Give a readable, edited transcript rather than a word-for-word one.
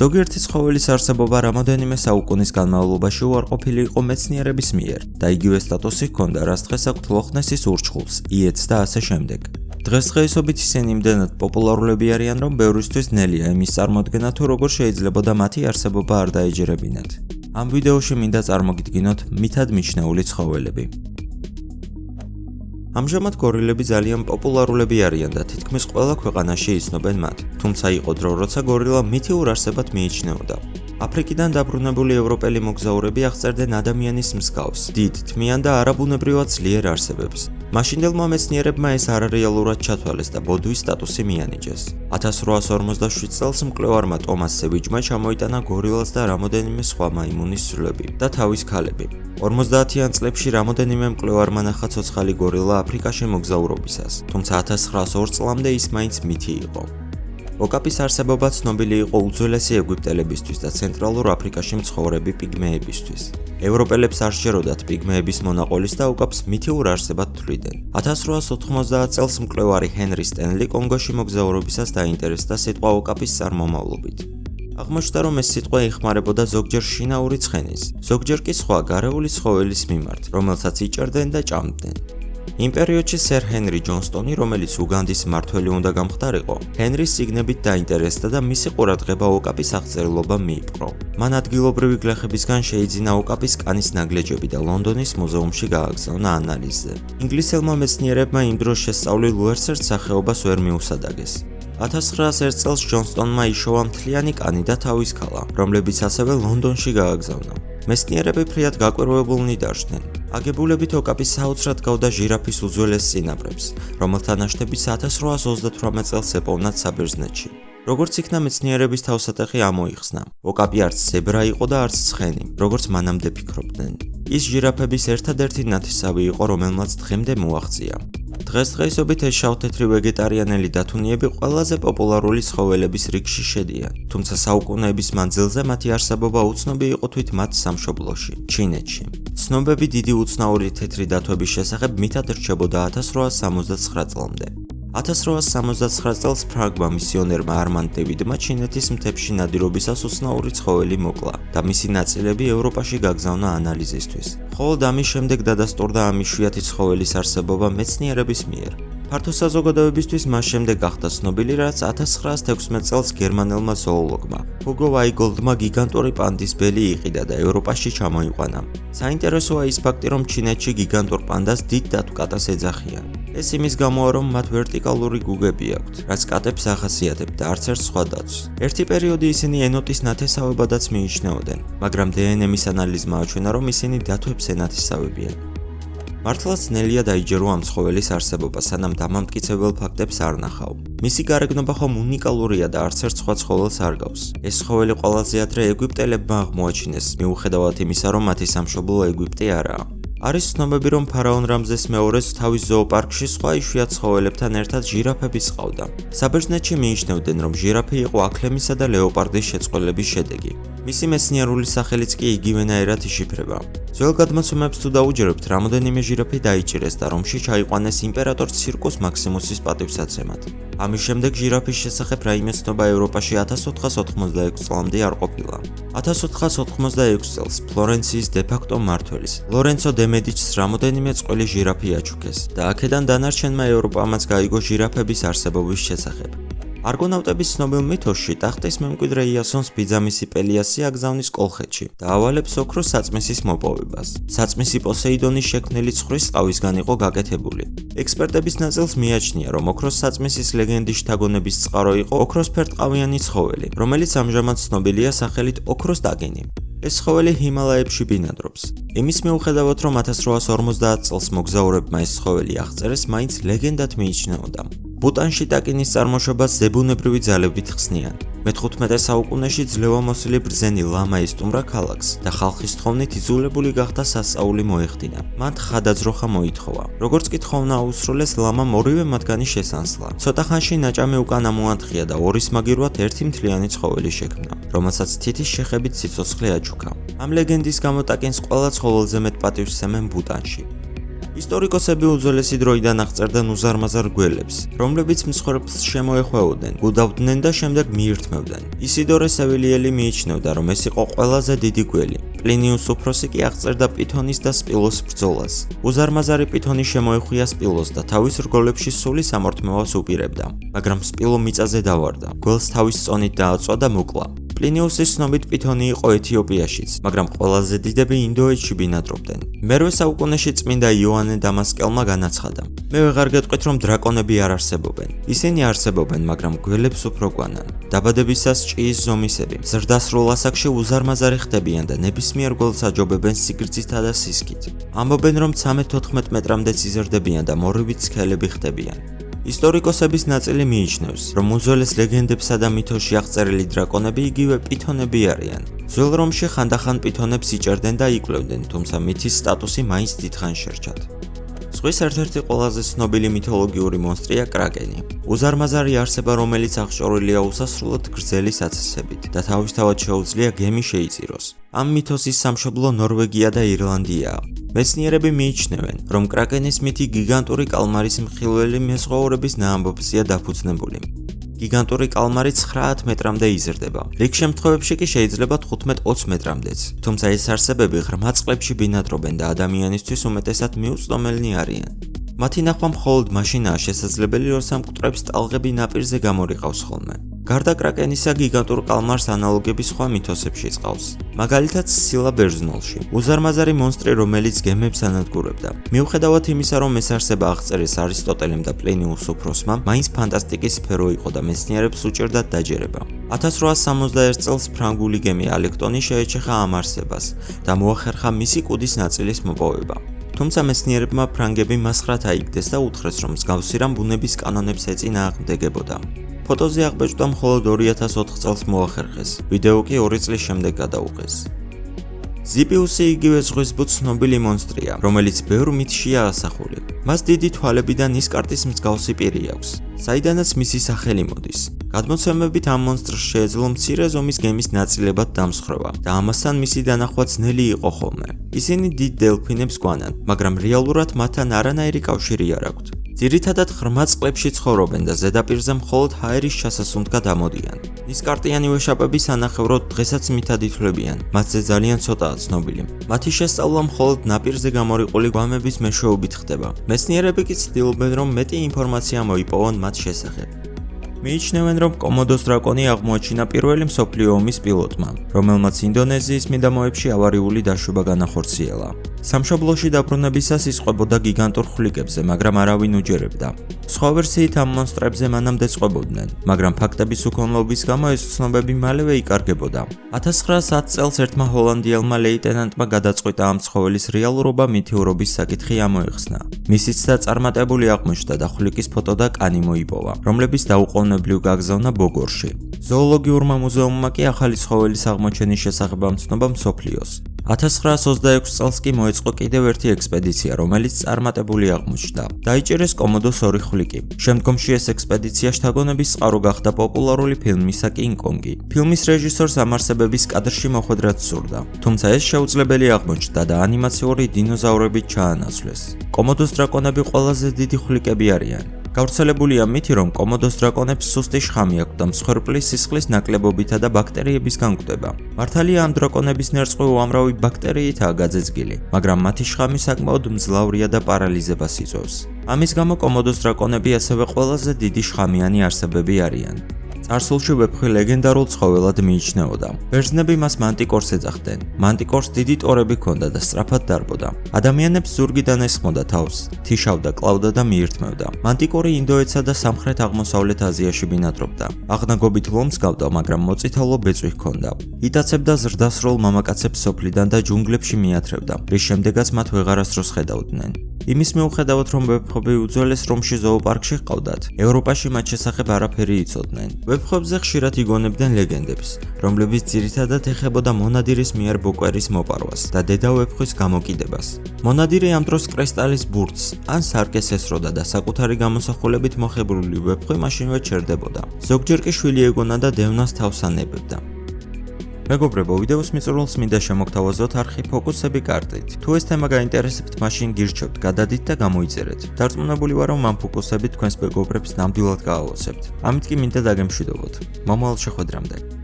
ზოგიერთი ცხოველის არსებობა რამოდენიმე საუკუნის განმავლობაში უარყოფილი იყო მეცნიერების მიერ და იგივე სტატუსი ჰქონდა, რაც დღეს აქვთ ლოხნესის ურჩხულს, იეტს და ასე შემდეგ. დღესდღეობით ისინი იმდენად პოპულარულები არიან, რომ ბევრისთვის ნელია იმის წარმოდგენა თუ როგორ შეიძლებოდა მათი არსებობა არ დაეჯერებინათ. ამ ვიდეოში მინდა წარმოგიდგინოთ მითად მიჩნეული ცხოველები. ამჟამად გორილები ძალიან პოპულარულები არიან და თითქმის ყველა ქვეყანაში იცნობენ მათ. თუმცა იყო დრო, როცა გორილა მითიურ არსებად მიიჩნეოდა. აფრიკიდან დაბრუნებული ევროპელი მოგზაურები აღწერდნენ ადამიანის მსგავს, დიდ, თმიან და არაბუნებრივად ძლიერ არსებებს. მაშინდელმა მეცნიერებმა ეს არარეალურად ჩათვალეს და ბოდვის სტატუსი მიანიჭეს. 1847 წელს მკვლევარმა ტომას სევიჯმა ჩამოიტანა გორილას და რამოდენიმე სხვა მაიმუნის ცვლები და თავის ქალები. 50-იან წლებში რამოდენიმე მკვლევარმა ნახა ცოცხალი გორილა აფრიკაში მოგზაურობისას, თუმცა 1902 წლამდე ის მაინც მითი იყო. ოკაპის არსებობა ცნობილი იყო უძველესი ეგვიპტელებისთვის და ცენტრალურ აფრიკაში მცხოვრები პიგმეებისთვის. ევროპელებს არ სჯეროდათ პიგმეების მონაყოლის და ოკაპს მითიურ არსებად თვლიდნენ. 1890 წელს მკვლევარი ჰენრი სტენლი კონგოში მოგზაურობისას დაინტერესდა სიტყვა ოკაპის წარმომავლობით. აღმოჩნდა, რომ ეს სიტყვა იხმარებოდა ზოგჯერ შინაური ცხენის, ზოგჯერ კი სხვა გარეული ცხოველის მიმართ, რომელსაც იჭერდნენ და ჭამდნენ. იმ პერიოდში სერ ჰენრი ჯონსტონი, რომელიც უგანდის მმართველი უნდა გამხდარიყო, ჰენრის სიგნებით დაინტერესდა და მისი ყურადღება ოკაპის აღწერილობა მიიპყრო. მან ადგილობრივი გლეხებისგან შეიძინა ოკაპის კანის ნაგლეჯები და ლონდონის მუზეუმში გააგზავნა ანალიზზე. ინგლისელმა მეცნიერებმა იმ დროს შესწავლილ უერთსერთ სახეობას ვერ მიუსადაგეს. 1901 წელს ჯონსტონმა იშოვა მთლიანი კანი და თავის ქალა, რომლებიც ასევე ლონდონში გააგზავნა. მეცნიერები ფრიად გაკვირვებულნი დარჩნენ. აგებულებით ოკაპი საოცრად გავდა ჟირაფის უძველეს წინაპრებს, რომელთა ნაშთებიც 1828 წელს ეპოვნათ საბერძნეთში. როგორც იქნა მეცნიერების თავსატეხი ამოიხსნა. ოკაპი არც ზებრა იყო და არც ცხენი, როგორც მანამდე ფიქრობდნენ. ის ჟირაფების ერთადერთი ნათესავი იყო, რომელმაც დღემდე მოაღწია. დღესდღეობით ეს შავთეთრი ვეგეტარიანელი დათუნიები ყველაზე პოპულარული ცხოველების რიგში შედიან, თუმცა საუკუნეების მანძილზე მათი არსებობა უცნობი იყო თვით მათ სამშობლოში, ჩინეთში. ცნობები დიდი უცნაური თეთრი დათვების შესახებ მითად რჩებოდა 1879 წლამდე. 1879 წელს ფრანგმა მისიონერმა არმან დევიდმა ჩინეთის მთებში ნადირობისას უცნაური ცხოველი მოკლა და მისი ნაწილები ევროპაში გაგზავნა ანალიზისთვის. მხოლოდ ამის შემდეგ დადასტურდა ამ იშვიათი ცხოველის არსებობა მეცნიერების მიერ. ფართო საზოგადოებისთვის მას შემდეგ გახდა ცნობილი, რაც 1916 წელს გერმანელმა ზოოლოგმა ჰუგო ვაიგოლდმა გიგანტური პანდის ბელი იყიდა და ევროპაში ჩამოიყვანა. საინტერესოა ის ფაქტი, რომ ჩინეთში გიგანტურ პანდას დიდ დათვკატას ეძახიან. ეს იმის გამოა, რომ მათ ვერტიკალური გუგები აქვთ, რაც კატებს ახასიათებთ და არც ერთ სხვა დათვს. ერთი პერიოდი ისინი ენოტის ნათესავებადაც მიიჩნეოდნენ, მაგრამ დნმ-ის ანალიზმა აჩვენა, რომ ისინი დათვებს ენათესავებიან. მართლაც ნელია დაიჯერო ამ ცხოველის არსებობა, სანამ დამამტკიცებელ ფაქტებს არ ნახავ. მისი გარეგნობა ხომ უნიკალურია და არც ერთ სხვა ცხოველს არ გავს. ეს ცხოველი ყველაზე ადრე ეგვიპტელებმა აღმოაჩინეს, მიუხედავად იმისა, რომ მათი სამშობლო ეგვიპტე არაა. არის ცნობები, რომ ფარაონ რამზეს მეორეს თავის ზოოპარკში სხვა იშვიათ ცხოველებთან ერთად ჟირაფებიც ყავდა. საბერძნეთში მიიჩნევდნენ, რომ ჟირაფი იყო აქლემისა და ლეოპარდის შეწყვილების შედეგი. მისი მეცნიერული სახელიც კი იგივენაირად იშიფრება. ძველ გადმოცემებს თუ დაუჯერებთ, რამოდენიმე ჟირაფი დაიჭირეს და რომში ჩაიყვანეს იმპერატორ ცირკუს მაქსიმუსის პატივსაცემად. ამის შემდეგ ჟირაფის შესახებ რაიმე ცნობა ევროპაში 1486 წლამდე არ ყოფილა. 1486 წელს ფლორენციის დე-ფაქტო მმართველის ლორენცო დე მედიჩს რამოდენიმე წყვილი ჟირაფი აჩუქეს და აქედან დანარჩენმა ევროპამაც გაიგო ჟირაფების არსებობის შესახებ. არგონავტების ცნობილ მითოსში ტახტის მემკვიდრე იასონს ბიძამისი პელიასი აგზავნის კოლხეთში და ავალებს ოქროს საწმისის მოპოვებას. საწმისი პოსეიდონის შექმნილი ცხრის წყავისგან იყო გაკეთებული. ექსპერტების ნაწილს მიაჩნია, რომ ოქროს საწმისის ლეგენდის შთაგონების წყარო იყო ოქროსფერტყავიანი ცხოველი, რომელიც ამჟამად ცნობილია სახელით ოქროს დაგენი. ეს ცხოველი ჰიმალაებში ბინადრობს. იმის მიუხედავად, რომ 1850 წელს მოგზაურებმა ეს ცხოველი აღწერეს, მაინც ლეგენდად მიიჩნეოდა. ბუტანში ტაკინის წარმოშობას ზებუნებრივი ძალებით ხსნიან. მე-15 საუკუნეში ძლევამოსილი ბრძენი ლამა ისტუმრა ქალაქს და ხალხის თხოვნით იძულებული გახდა სასწაული მოეხდინა. მან ხადაძროხა მოითხოვა. როგორც კი თხოვნა აუსრულეს, ლამამ ორივე მათგანი შესანსლა. ცოტა ხანში ნაჭამი უკან ამოანთხია და ორის მაგირვად ერთი მთლიანი ცხოველი შექმნა, რომელსაც თითის შეხებით სიცოცხლე აჩუქა. ამ ლეგენდის გამო ტაკინს ყველა ცხოველზე მეტ პატივს სცემენ ბუტანში. ისტორიკოსები უძველესი დროიდან აღწერდნენ უზარმაზარ გველებს, რომლებიც მსხვერპლს შემოეხვეოდნენ, გუდავდნენ და შემდეგ მიირთმევდნენ. ისიდორე სევილიელი მიიჩნევდა, რომ ეს იყო ყველაზე დიდი გველი. პლინიუს უფროსი კი აღწერდა პითონის და სპილოს ბრძოლას. უზარმაზარი პითონი შემოეხვია სპილოს და თავის რგოლებში სული სამორთმევას უპირებდა, მაგრამ სპილო მიწაზე დავარდა. გველს თავის წონით დააწვა და მოკლა. პლინიუსის ცნობით პითონი იყო ეთიოპიაშიც, მაგრამ ყველაზე დიდები ინდოეთში ბინადრობდნენ. მერვე საუკუნეში წმინდა იოანე დამასკელმა განაცხადა: "მე ვეღარ გეტყვით, რომ დრაკონები არ არსებობენ. ისინი არსებობენ, მაგრამ გველებს უფრო გვანან. დაბადებისას ჭიის ზომისები, ზრდასრულ ასაკში უზარმაზარი ხდებიან და ნებისმიერ გველს აჯობებენ სიგრძითა და სისქით. ამბობენ, რომ 13-14 მეტრამდეც იზრდებიან და მორივით სქელები ხდებიან." ისტორიკოსების ნაწილი მიიჩნევს, რომ უძველეს ლეგენდებსა და მითოში აღწერილი დრაკონები იგივე პითონები არიან. ძველ რომში ხანდახან პითონებს იჭერდნენ და იკვლევდნენ, თუმცა მითის სტატუსი მაინც დიდხანს შერჩათ. ზღვის ერთ-ერთი ყველაზე ცნობილი მითოლოგიური მონსტრია კრაკენი. უზარმაზარი არსება, რომელიც აღჭურვილია უსასრულოდ გრძელი საცეცებით და თავისთავად შეუძლია გემი შეიწიროს. ამ მითოსის სამშობლო ნორვეგია და ირლანდიაა. მეცნიერები მიიჩნევენ, რომ კრაკენის მითი გიგანტური კალმარის მხილველი მეზღვაურების ნაამბობზეა დაფუძნებული. გიგანტური კალმარი 9 მეტრამდე იზრდება. რიგ შემთხვევებში კი შეიძლება 15-20 მეტრამდეც. თუმცა ეს არსებები ღრმა წყლებში ბინადრობენ და ადამიანისთვის უმეტესად მიუწვდომელნი არიან. მათი ნახვა მხოლოდ მაშინაა შესაძლებელი, როცა მკვდრებს ტალღები ნაპირზე გამორიყავს ხოლმე. გარდა კრაკენისა, გიგანტურ კალმარს ანალოგები სხვა მითოსებში წყავს. მაგალითად, სცილა ბერძნულში, უზარმაზარი მონსტრი, რომელიც გემებს ანადგურებდა. მიუხედავად იმისა, რომ ეს არსება აღწერეს არისტოტელემ და პლინიუს უფროსმა, მაინც ფანტასტიკის სფერო იყო და მეცნიერებს უჭირდათ დაჯერება. 1861 წელს ფრანგული გემი ალექტონი შეეჩეხა ამ არსებას და მოახერხა მისი კუდის ნაწილის მოპოვება. თუმცა მეცნიერებმა ფრანგები მასხრად აიგდეს და უთხრეს, რომ მსგავსი რამ ბუნების კანონებს ეწინააღმდეგებოდა. ფოტოზე აღბეჭდა მხოლოდ 2004 წელს მოახერხეს, ვიდეო კი 2 წლის შემდეგ გადაუღეს. ზიპიუსი იგივე ზღვის ბუდს ცნობილი მონსტრია, რომელიც ბევრ მითშია ასახული. მას დიდი თვალები და ნისკარტის მსგავსი პირი აქვს, საიდანაც მისი სახელი მოდის. გადმოცემებით ამ მონსტრს შეეძლო მცირე ზომის გემის ნაწილებად დამსხროვა და ამასთან მისი დანახვა ძნელი იყო ხოლმე. ისინი დიდ დელფინებს გვანან, მაგრამ რეალურად მათთან არანაირი კავშირი არ აქვთ. ძირითადად ღრმა წყლებში ცხოვრობენ და ზედაპირზე მხოლოდ ჰაერის ჩასასუნთქად ამოდიან. ნისკარტიანი ვეშაპები სანახევროდ დღესაც მითად ითვლებიან, მათზე ძალიან ცოტაა ცნობილი. მათი შესწავლა მხოლოდ ნაპირზე გამორიყული გვამების მეშვეობით ხდება. მეცნიერები კი ცდილობენ, რომ მეტი ინფორმაცია მოიპოვონ მათ შესახებ. მიიჩნევენ, რომ კომოდოს დრაკონი აღმოაჩინა პირველი მსოფლიო ომის პილოტმა, რომელმაც ინდონეზიის მიდამოებში ავარიული დაშვება განახორციელა. სამშობლოში დაბრუნებისას ისყვებოდა გიგანტურ ხვლიკებზე, მაგრამ არავინ უჯერებდა. სხვა ვერსიით ამ მონსტრებზე მანამდე წყვებოდნენ, მაგრამ ფაქტების უქონლობის გამო ეს ცნობები მალევე იკარგებოდა. 1910 წელს ერთმა ჰოლანდიელმა ლეიტენანტმა გადაწყვიტა ამ ცხოველის რეალურობა მითეორობის საკითხი ამოეხსნა. მისიც და წარმატებული აღმოჩნდა და ხვლიკის ფოტო და კანი მოიპოვა, რომლებიც დაუყოვნებლივ გაგზავნა ბოგორში. ზოოლოგიურმა მუზეუმმა კი ახალი ცხოველის აღმოჩენის შესახებ ამცნობა მსოფლიოს. 1926 წელს კი მოეწყო კიდევ ერთი ექსპედიცია, რომელიც წარმატებული აღმოჩნდა. დაიჭერეს კომოდოს 2 ხვლიკი. შემდგომში ეს ექსპედიცია შთაგონების წყარო გახდა პოპულარული ფილმისა კინგ კონგი. ფილმის რეჟისორს ამ არსებების კადრში მოხვედრად სურდა, თუმცა ეს შეუძლებელი აღმოჩნდა და ანიმაციური დინოზავრებით ჩაანაცვლეს. კომოდოს დრაკონები ყველაზე დიდი ხვლიკები არიან. გავრცელებულია მითი, რომ კომოდოს დრაკონებს სუსტი შხამი აქვთ და მსხვერპლის სისხლის ნაკლებობითა და ბაქტერიების განკვდება. მართალია ამ დრაკონების ნერწყვი უამრავი ბაქტერიითაა გაძეძგილი, მაგრამ მათი შხამი საკმაოდ მძლავრია და პარალიზებას იწვევს. ამის გამო კომოდოს დრაკონები ასევე ყველაზე დიდი შხამიანი არსებები არიან. წარსულში ვეფხვი ლეგენდარულ ცხოველად მიიჩნეოდა. ბერძნები მას მანტიკორს ეძახდნენ. მანტიკორს დიდი ტორები ჰქონდა და სწრაფად დარბოდა. ადამიანებს ზურგიდან ესხმოდა თავს, თიშავდა, კლავდა და მიირთმევდა. მანტიკორი ინდოეთსა და სამხრეთ-აღმოსავლეთ აზიაში ბინადრობდა. აღნაგობით ლომს გავდა, მაგრამ მოწითალო ბეწვი ჰქონდა. იტაცებდა ზრდასრულ მამაკაცებს სოფლიდან და ჯუნგლებში მიათრევდა, რის შემდეგაც მათ ვეღარასდროს ხედავდნენ. იმის მიუხედავად, რომ ვეფხვები უძველეს რომში ზოოპარკში ჰყავდათ, ევროპაში მათ შესახებ არაფერი იცოდნენ. ვეფხვებზე ხშირად იგონებდნენ ლეგენდებს, რომლებიც ძირითადად ეხებოდა მონადირის მიერ ბოკვერის მოპარვას და დედა ვეფხვის გამოკიდებას. მონადირი ამ დროს კრისტალის ბურთს ან სარკეს ესროდა და საკუთარი გამოსახულებით მოხებრული ვეფხვი მაშინვე ჩერდებოდა. ზოგჯერ კი შვილი ეგონა და დევნას თავს ანებებდა. მეგობრებო, ვიდეოს მიწურულს მინდა შემოგთავაზოთ არხი ფოკუსები კარტით. თუ ეს თემა გაინტერესებთ, მაშინ გირჩევთ, გადადით და გამოიწერეთ. დარწმუნებული ვარ, რომ ამ ფოკუსებით თქვენს მეგობრებს ნამდვილად გააოცებთ. ამით კი მინდა დაგემშვიდობოთ. მომავალ შეხვედრამდე.